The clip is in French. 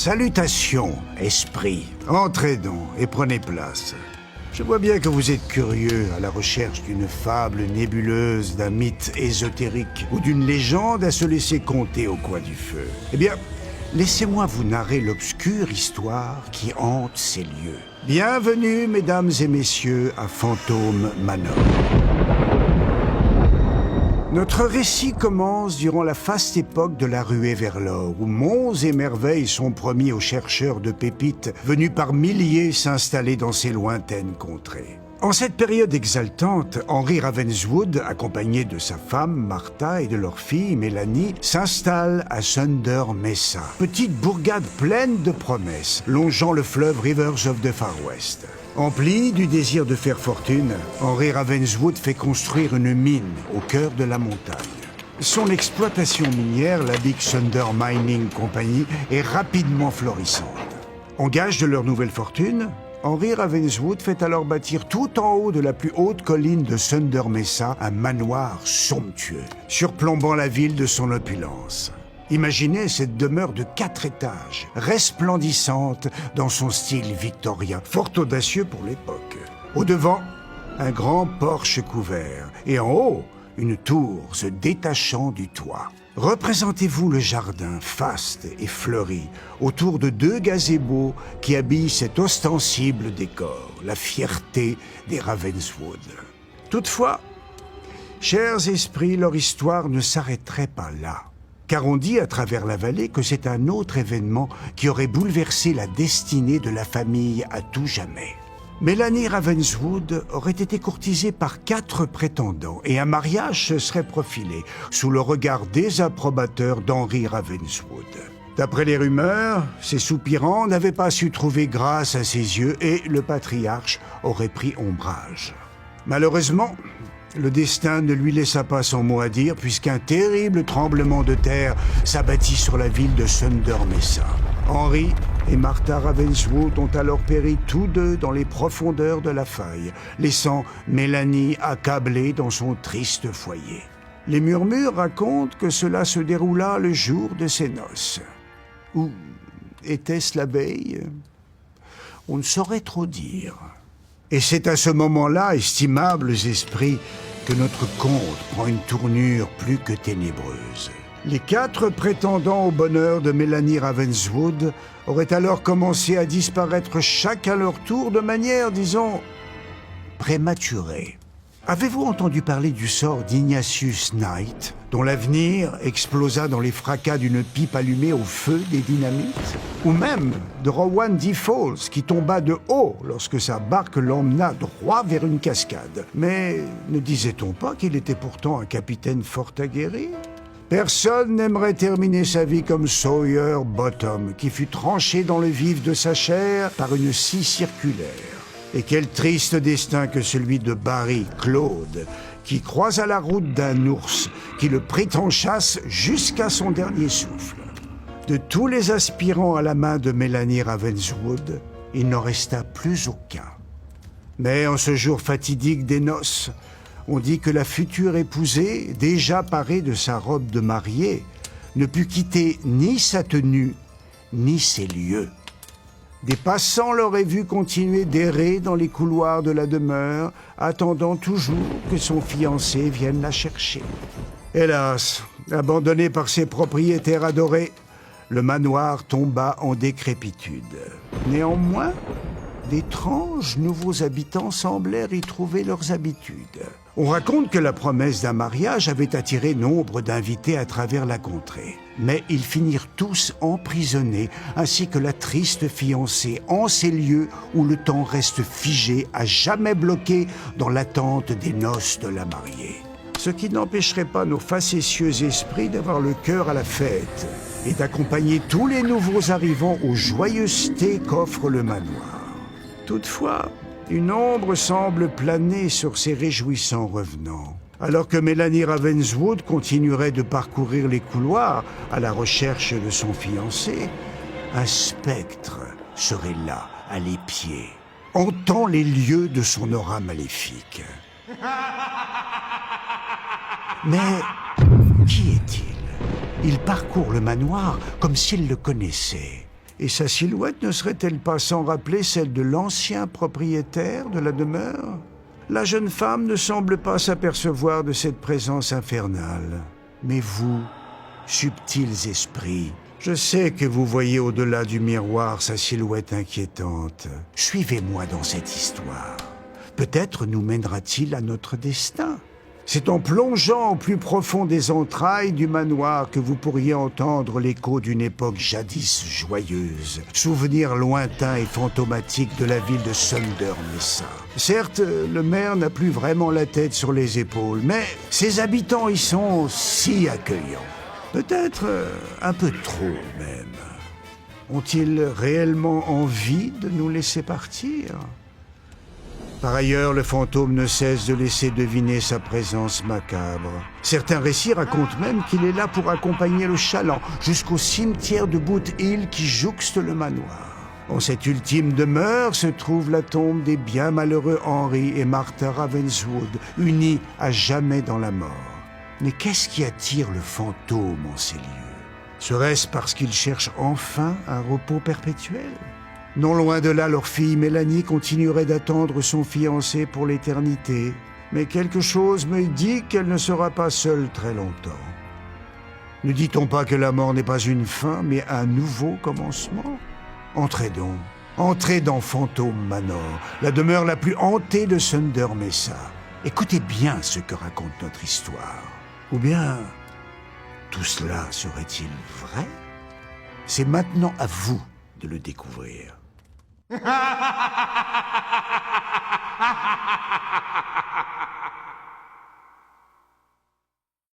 Salutations, esprit. Entrez donc et prenez place. Je vois bien que vous êtes curieux à la recherche d'une fable nébuleuse, d'un mythe ésotérique ou d'une légende à se laisser conter au coin du feu. Eh bien, laissez-moi vous narrer l'obscure histoire qui hante ces lieux. Bienvenue, mesdames et messieurs, à Fantôme Manor. Notre récit commence durant la faste époque de la ruée vers l'or, où monts et merveilles sont promis aux chercheurs de pépites venus par milliers s'installer dans ces lointaines contrées. En cette période exaltante, Henry Ravenswood, accompagné de sa femme Martha et de leur fille Mélanie, s'installe à Thunder Mesa, petite bourgade pleine de promesses, longeant le fleuve Rivers of the Far West. Empli du désir de faire fortune, Henry Ravenswood fait construire une mine au cœur de la montagne. Son exploitation minière, la Big Thunder Mining Company, est rapidement florissante. En gage de leur nouvelle fortune, Henry Ravenswood fait alors bâtir tout en haut de la plus haute colline de Thunder Mesa un manoir somptueux, surplombant la ville de son opulence. Imaginez cette demeure de 4 étages, resplendissante dans son style victorien, fort audacieux pour l'époque. Au-devant, un grand porche couvert, et en haut, une tour se détachant du toit. Représentez-vous le jardin faste et fleuri, autour de 2 gazebos qui habillent cet ostensible décor, la fierté des Ravenswood. Toutefois, chers esprits, leur histoire ne s'arrêterait pas là. Car on dit à travers la vallée que c'est un autre événement qui aurait bouleversé la destinée de la famille à tout jamais. Mélanie Ravenswood aurait été courtisée par 4 prétendants et un mariage se serait profilé sous le regard désapprobateur d'Henry Ravenswood. D'après les rumeurs, ces soupirants n'avaient pas su trouver grâce à ses yeux et le patriarche aurait pris ombrage. Malheureusement, le destin ne lui laissa pas son mot à dire puisqu'un terrible tremblement de terre s'abattit sur la ville de Thunder Mesa. Henry et Martha Ravenswood ont alors péri tous deux dans les profondeurs de la faille, laissant Mélanie accablée dans son triste foyer. Les murmures racontent que cela se déroula le jour de ses noces. Ou était-ce la veille? On ne saurait trop dire. Et c'est à ce moment-là, estimables esprits, que notre conte prend une tournure plus que ténébreuse. Les 4 prétendants au bonheur de Mélanie Ravenswood auraient alors commencé à disparaître chacun à leur tour de manière, disons, prématurée. Avez-vous entendu parler du sort d'Ignatius Knight, dont l'avenir explosa dans les fracas d'une pipe allumée au feu des dynamites? Ou même de Rowan D. Falls, qui tomba de haut lorsque sa barque l'emmena droit vers une cascade. Mais ne disait-on pas qu'il était pourtant un capitaine fort aguerri? Personne n'aimerait terminer sa vie comme Sawyer Bottom, qui fut tranché dans le vif de sa chair par une scie circulaire. Et quel triste destin que celui de Barry Claude, qui croisa la route d'un ours, qui le prit en chasse jusqu'à son dernier souffle. De tous les aspirants à la main de Mélanie Ravenswood, il n'en resta plus aucun. Mais en ce jour fatidique des noces, on dit que la future épousée, déjà parée de sa robe de mariée, ne put quitter ni sa tenue, ni ses lieux. Des passants l'auraient vu continuer d'errer dans les couloirs de la demeure, attendant toujours que son fiancé vienne la chercher. Hélas, abandonné par ses propriétaires adorés, le manoir tomba en décrépitude. Néanmoins, d'étranges nouveaux habitants semblèrent y trouver leurs habitudes. On raconte que la promesse d'un mariage avait attiré nombre d'invités à travers la contrée. Mais ils finirent tous emprisonnés, ainsi que la triste fiancée, en ces lieux où le temps reste figé, à jamais bloqué dans l'attente des noces de la mariée. Ce qui n'empêcherait pas nos facétieux esprits d'avoir le cœur à la fête et d'accompagner tous les nouveaux arrivants aux joyeusetés qu'offre le manoir. Toutefois, une ombre semble planer sur ces réjouissants revenants. Alors que Mélanie Ravenswood continuerait de parcourir les couloirs à la recherche de son fiancé, un spectre serait là, à l'épied, hantant les lieux de son aura maléfique. Mais qui est-il? Il parcourt le manoir comme s'il le connaissait. Et sa silhouette ne serait-elle pas sans rappeler celle de l'ancien propriétaire de la demeure? La jeune femme ne semble pas s'apercevoir de cette présence infernale. Mais vous, subtils esprits, je sais que vous voyez au-delà du miroir sa silhouette inquiétante. Suivez-moi dans cette histoire. Peut-être nous mènera-t-il à notre destin. C'est en plongeant au plus profond des entrailles du manoir que vous pourriez entendre l'écho d'une époque jadis joyeuse, souvenir lointain et fantomatique de la ville de Thunder Mesa. Certes, le maire n'a plus vraiment la tête sur les épaules, mais ses habitants y sont si accueillants. Peut-être un peu trop même. Ont-ils réellement envie de nous laisser partir ? Par ailleurs, le fantôme ne cesse de laisser deviner sa présence macabre. Certains récits racontent même qu'il est là pour accompagner le chaland jusqu'au cimetière de Boot Hill qui jouxte le manoir. En cette ultime demeure se trouve la tombe des bien malheureux Henry et Martha Ravenswood, unis à jamais dans la mort. Mais qu'est-ce qui attire le fantôme en ces lieux? Serait-ce parce qu'il cherche enfin un repos perpétuel? Non loin de là, leur fille Mélanie continuerait d'attendre son fiancé pour l'éternité. Mais quelque chose me dit qu'elle ne sera pas seule très longtemps. Ne dit-on pas que la mort n'est pas une fin, mais un nouveau commencement? Entrez donc, entrez dans Phantom Manor, la demeure la plus hantée de Thunder Mesa. Écoutez bien ce que raconte notre histoire. Ou bien, tout cela serait-il vrai? C'est maintenant à vous de le découvrir.